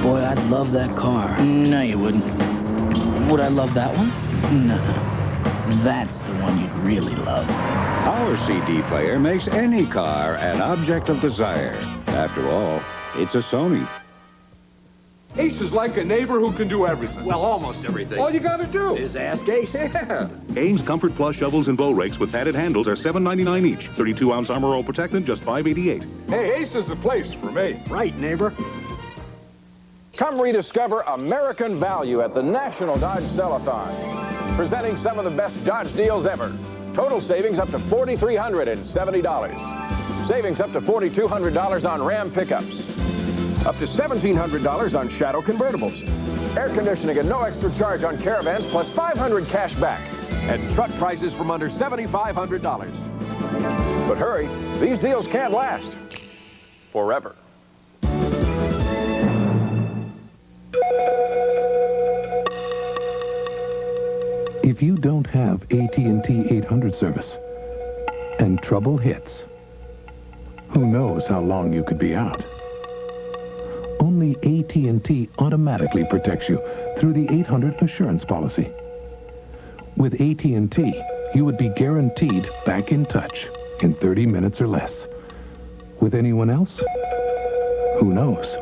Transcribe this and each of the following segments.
Boy, I'd love that car. No, you wouldn't. Would I love that one? No. That's the one you'd really love. Our CD player makes any car an object of desire. After all, it's a Sony. Ace is like a neighbor who can do everything. Well, almost everything. All you gotta do is ask Ace. Yeah. Ames Comfort Plus shovels and bow rakes with padded handles are $7.99 each. 32-ounce Armor All Protectant, just $5.88. Hey, Ace is the place for me. Right, neighbor. Come rediscover American value at the National Dodge Sell-a-thon. Presenting some of the best Dodge deals ever. Total savings up to $4,370. Savings up to $4,200 on Ram pickups. Up to $1,700 on Shadow convertibles. Air conditioning at no extra charge on Caravans, plus $500 cash back. And truck prices from under $7,500. But hurry, these deals can't last forever. If you don't have AT&T 800 service and trouble hits, who knows how long you could be out? Only AT&T automatically protects you through the 800 assurance policy. With AT&T, you would be guaranteed back in touch in 30 minutes or less. With anyone else, who knows?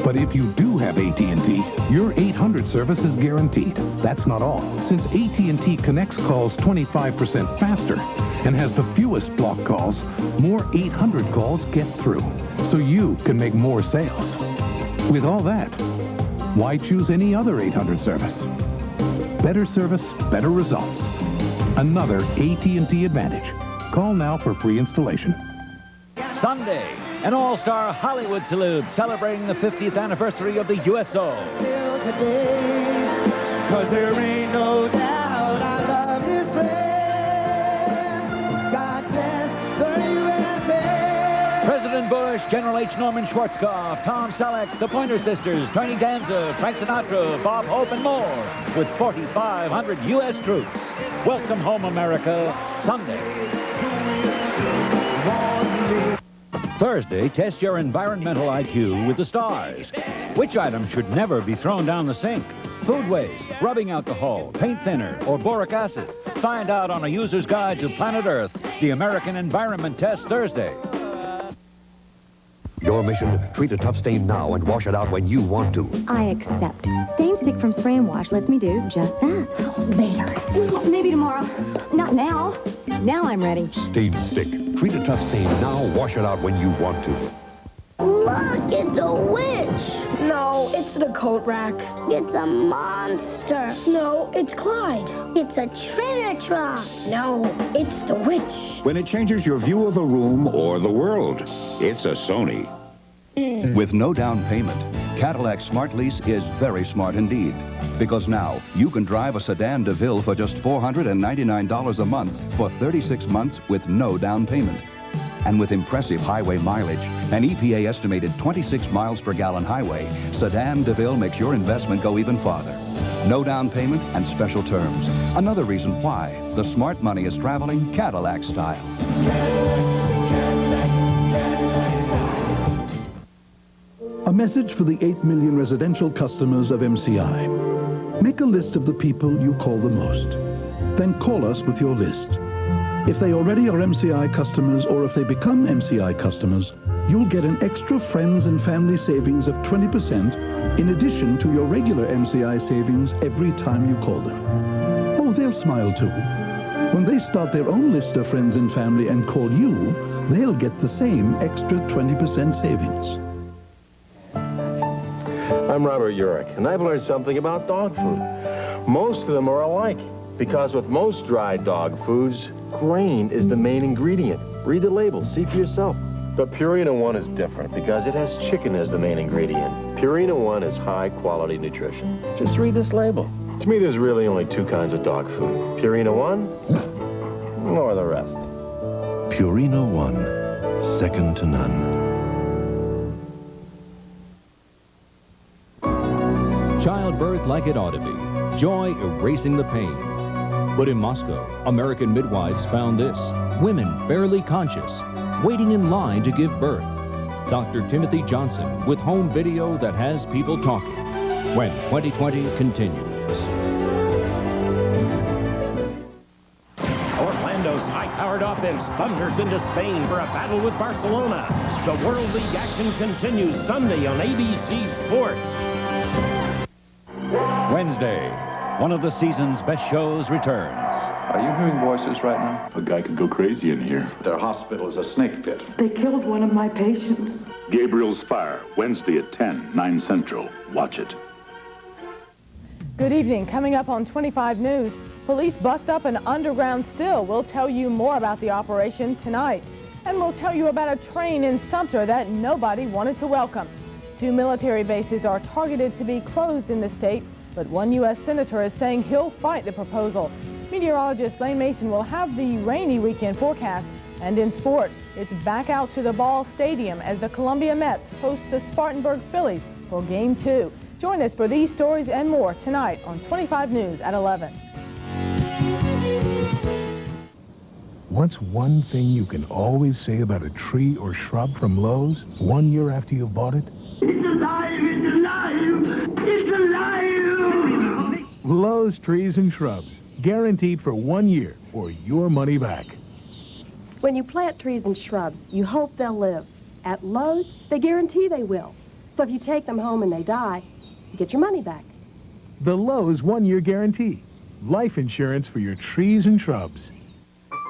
But if you do have AT&T, your 800 service is guaranteed. That's not all. Since AT&T connects calls 25% faster and has the fewest block calls, more 800 calls get through, so you can make more sales. With all that, why choose any other 800 service? Better service, better results. Another AT&T advantage. Call now for free installation. Sunday, an all-star Hollywood salute celebrating the 50th anniversary of the USO. Still today, 'cause there ain't no doubt I love this land. God bless the USA. President Bush, General H. Norman Schwarzkopf, Tom Selleck, the Pointer Sisters, Tony Danza, Frank Sinatra, Bob Hope, and more, with 4,500 U.S. troops. Welcome home, America, Sunday. Thursday, test your environmental IQ with the stars. Which items should never be thrown down the sink? Food waste, rubbing alcohol, paint thinner, or boric acid. Find out on a user's guide to planet Earth, the American Environment Test Thursday. Your mission, treat a tough stain now and wash it out when you want to. I accept. Stain Stick from Spray and Wash lets me do just that. Later. Maybe tomorrow. Not now. Now I'm ready. Stain Stick. Treat a tough stain now, wash it out when you want to. Look, it's a witch. No, it's the coat rack. It's a monster. No, it's Clyde. It's a Trinitron. No, it's the witch. When it changes your view of a room or the world, it's a Sony. With no down payment, Cadillac SmartLease is very smart indeed. Because now, you can drive a sedan DeVille for just $499 a month for 36 months with no down payment. And with impressive highway mileage, an EPA estimated 26 miles per gallon highway, sedan DeVille makes your investment go even farther. No down payment and special terms. Another reason why the smart money is traveling Cadillac style. A message for the 8 million residential customers of MCI. Make a list of the people you call the most. Then call us with your list. If they already are MCI customers or if they become MCI customers, you'll get an extra friends and family savings of 20% in addition to your regular MCI savings every time you call them. Oh, they'll smile too. When they start their own list of friends and family and call you, they'll get the same extra 20% savings. I'm Robert Urich, and I've learned something about dog food. Most of them are alike, because with most dry dog foods, grain is the main ingredient. Read the label, see for yourself. But Purina One is different because it has chicken as the main ingredient. Purina One is high-quality nutrition. Just read this label. To me, there's really only two kinds of dog food. Purina One, or the rest. Purina One, second to none. Childbirth like it ought to be. Joy erasing the pain. But in Moscow, American midwives found this. women barely conscious, waiting in line to give birth. Dr. Timothy Johnson with home video that has people talking. When 2020 continues. Orlando's high-powered offense thunders into Spain for a battle with Barcelona. The World League action continues Sunday on ABC Sports. Wednesday, one of the season's best shows returns. Are you hearing voices right now? A guy could go crazy in here. Their hospital is a snake pit. They killed one of my patients. Gabriel's Fire, Wednesday at 10, 9 Central. Watch it. Good evening. Coming up on 25 News, police bust up an underground still. We'll tell you more about the operation tonight. And we'll tell you about a train in Sumter that nobody wanted to welcome. 2 military bases are targeted to be closed in the state, but one U.S. senator is saying he'll fight the proposal. Meteorologist Layne Mason will have the rainy weekend forecast. And in sports, it's back out to the Ball Stadium as the Columbia Mets host the Spartanburg Phillies for Game 2. Join us for these stories and more tonight on 25 News at 11. What's one thing you can always say about a tree or shrub from Lowe's 1 year after you've bought it? It's alive, it's alive, it's alive! Lowe's Trees and Shrubs. Guaranteed for 1 year or your money back. When you plant trees and shrubs, you hope they'll live. At Lowe's, they guarantee they will. So if you take them home and they die, you get your money back. The Lowe's 1 year guarantee. Life insurance for your trees and shrubs.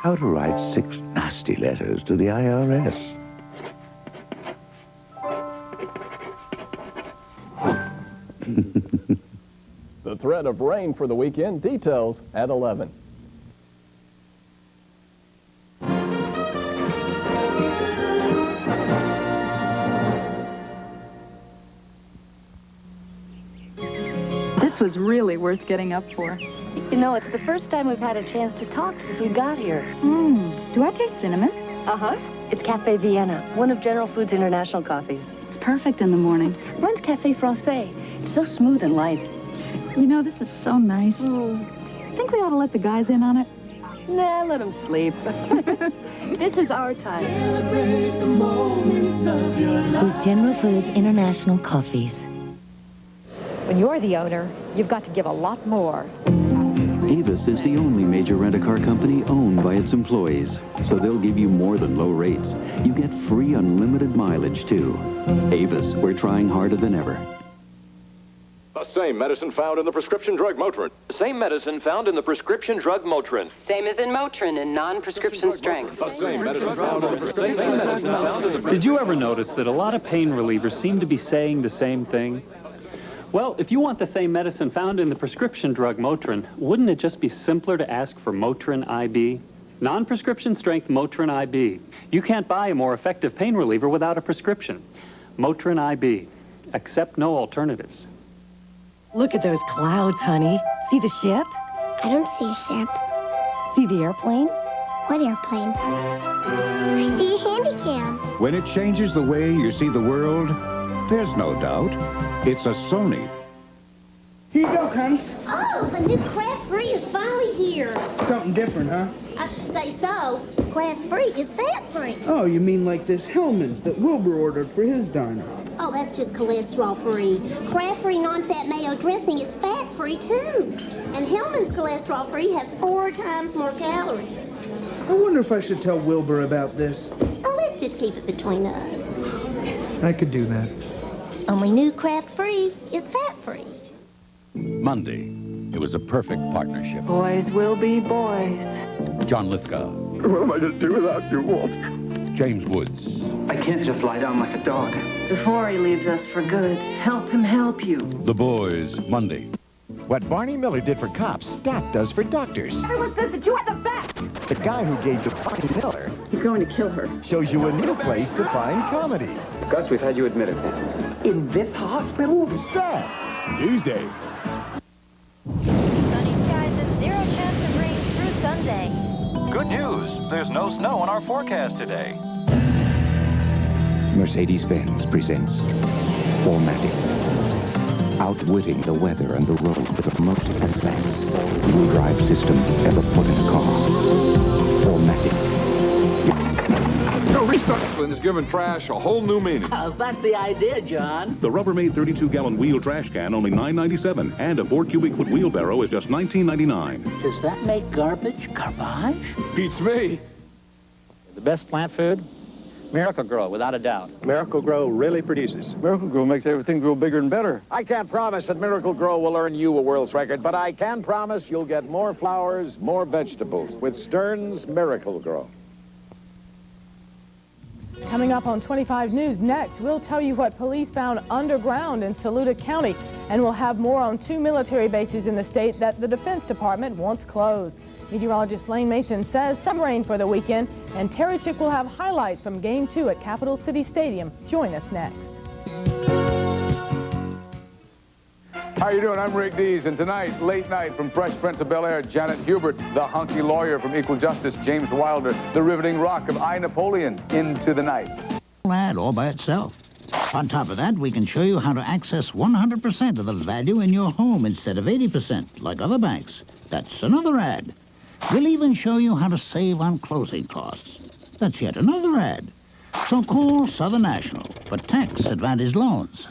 How to write 6 nasty letters to the IRS. The threat of rain for the weekend, details at 11. This was really worth getting up for. You know, it's the first time we've had a chance to talk since we got here. Do I taste cinnamon? Uh-huh. It's Cafe Vienna, one of General Foods' international coffees. It's perfect in the morning. Mine's Cafe Francais. It's so smooth and light. You know, this is so nice. Think we ought to let the guys in on it? Nah, let them sleep. This is our time. With General Foods International Coffees. When you're the owner, you've got to give a lot more. Avis is the only major rent-a-car company owned by its employees, so they'll give you more than low rates. You get free unlimited mileage, too. Avis, we're trying harder than ever. The same medicine found in the prescription drug Motrin. The same medicine found in the prescription drug Motrin. Same as in Motrin in non-prescription strength. The same medicine found in the prescription drug. Did you ever notice that a lot of pain relievers seem to be saying the same thing? Well, if you want the same medicine found in the prescription drug Motrin, wouldn't it just be simpler to ask for Motrin IB? Non-prescription strength Motrin IB. You can't buy a more effective pain reliever without a prescription. Motrin IB. Accept no alternatives. Look at those clouds, honey. See the ship? I don't see a ship. See the airplane? What airplane? I see a Handycam. When it changes the way you see the world, there's no doubt. It's a Sony. Here you go, Connie. Oh, the new Kraft Free is finally here. Something different, huh? I should say so. Kraft Free is fat-free. Oh, you mean like this Hellman's that Wilbur ordered for his diner? Oh, that's just cholesterol-free. Kraft-free non-fat mayo dressing is fat-free, too. And Hellman's cholesterol-free has 4 times more calories. I wonder if I should tell Wilbur about this. Oh, let's just keep it between us. I could do that. Only new Kraft-free is fat-free. Monday. It was a perfect partnership. Boys will be boys. John Lithgow. What am I going to do without you, Walt? James Woods. I can't just lie down like a dog. Before he leaves us for good, help him help you. The Boys, Monday. What Barney Miller did for cops, Stat does for doctors. Everyone says that you are the best! The guy who gave to Barney Miller He's going to kill her. shows you a new place to find comedy. Gus, we've had you admitted. In this hospital? Stat. Tuesday. Sunny skies and 0 chance of rain through Sunday. Good news. There's no snow in our forecast today. Mercedes-Benz presents 4MATIC. Outwitting the weather and the road with the most advanced all-wheel drive system ever put in a car. formatting. Recycling is giving trash a whole new meaning. That's the idea, John. The Rubbermaid 32-gallon wheel trash can, only $9.97, and a 4 cubic foot wheelbarrow is just $19.99. Does that make garbage garbage? Beats me. The best plant food? Miracle-Gro, without a doubt. Miracle-Gro really produces. Miracle-Gro makes everything grow bigger and better. I can't promise that Miracle-Gro will earn you a world's record, but I can promise you'll get more flowers, more vegetables with Stern's Miracle-Gro. Coming up on 25 News next, we'll tell you what police found underground in Saluda County, and we'll have more on 2 military bases in the state that the Defense Department wants closed. Meteorologist Layne Mason says some rain for the weekend, and Terry Chick will have highlights from Game 2 at Capital City Stadium. Join us next. How you doing? I'm Rick Dees, and tonight, late night from Fresh Prince of Bel-Air, Janet Hubert, the hunky lawyer from Equal Justice, James Wilder, the riveting rock of I, Napoleon, Into the Night. That all by itself. On top of that, we can show you how to access 100% of the value in your home instead of 80%, like other banks. That's another ad. We'll even show you how to save on closing costs. That's yet another ad. So call Southern National for tax advantage loans.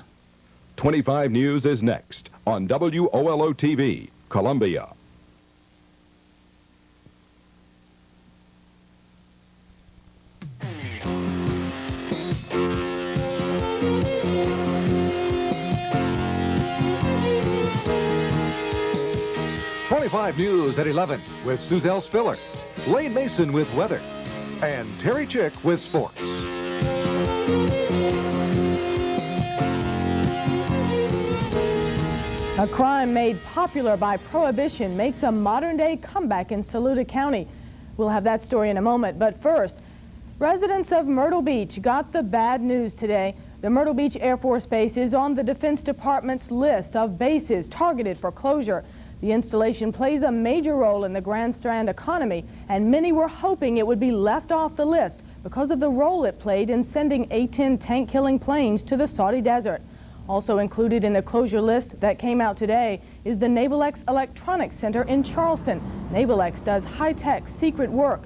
25 News is next on WOLO-TV, Columbia. News at 11 with Suzel Spiller, Layne Mason with weather, and Terry Chick with sports. A crime made popular by Prohibition makes a modern-day comeback in Saluda County. We'll have that story in a moment, but first, residents of Myrtle Beach got the bad news today. The Myrtle Beach Air Force Base is on the Defense Department's list of bases targeted for closure. The installation plays a major role in the Grand Strand economy, and many were hoping it would be left off the list because of the role it played in sending A-10 tank-killing planes to the Saudi desert. Also included in the closure list that came out today is the NavalX Electronics Center in Charleston. NavalX does high-tech, secret work.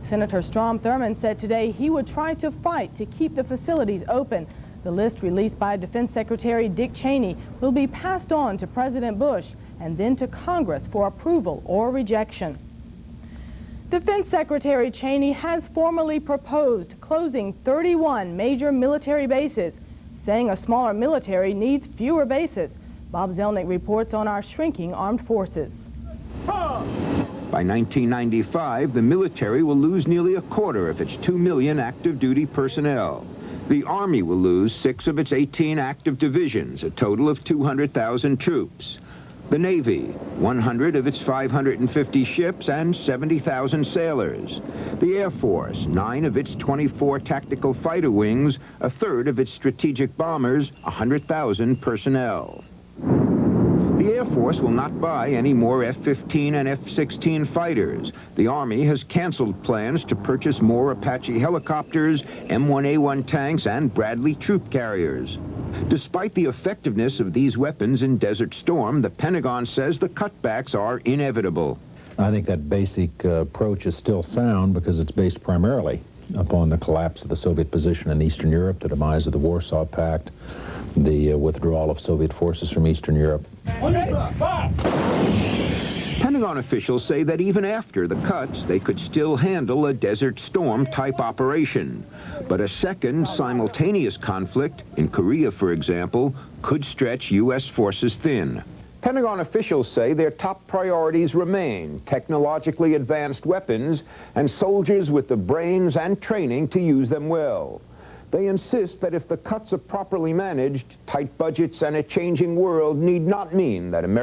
Senator Strom Thurmond said today he would try to fight to keep the facilities open. The list released by Defense Secretary Dick Cheney will be passed on to President Bush and then to Congress for approval or rejection. Defense Secretary Cheney has formally proposed closing 31 major military bases, saying a smaller military needs fewer bases. Bob Zelnick reports on our shrinking armed forces. By 1995, the military will lose nearly a quarter of its 2 million active duty personnel. The Army will lose 6 of its 18 active divisions, a total of 200,000 troops. The Navy, 100 of its 550 ships and 70,000 sailors. The Air Force, 9 of its 24 tactical fighter wings, a third of its strategic bombers, 100,000 personnel. The Air Force will not buy any more F-15 and F-16 fighters. The Army has canceled plans to purchase more Apache helicopters, M1A1 tanks, and Bradley troop carriers. Despite the effectiveness of these weapons in Desert Storm, the Pentagon says the cutbacks are inevitable. I think that basic approach is still sound because it's based primarily upon the collapse of the Soviet position in Eastern Europe, the demise of the Warsaw Pact, the withdrawal of Soviet forces from Eastern Europe. Pentagon officials say that even after the cuts, they could still handle a Desert Storm-type operation. But a second simultaneous conflict, in Korea, for example, could stretch U.S. forces thin. Pentagon officials say their top priorities remain technologically advanced weapons and soldiers with the brains and training to use them well. They insist that if the cuts are properly managed, tight budgets and a changing world need not mean that America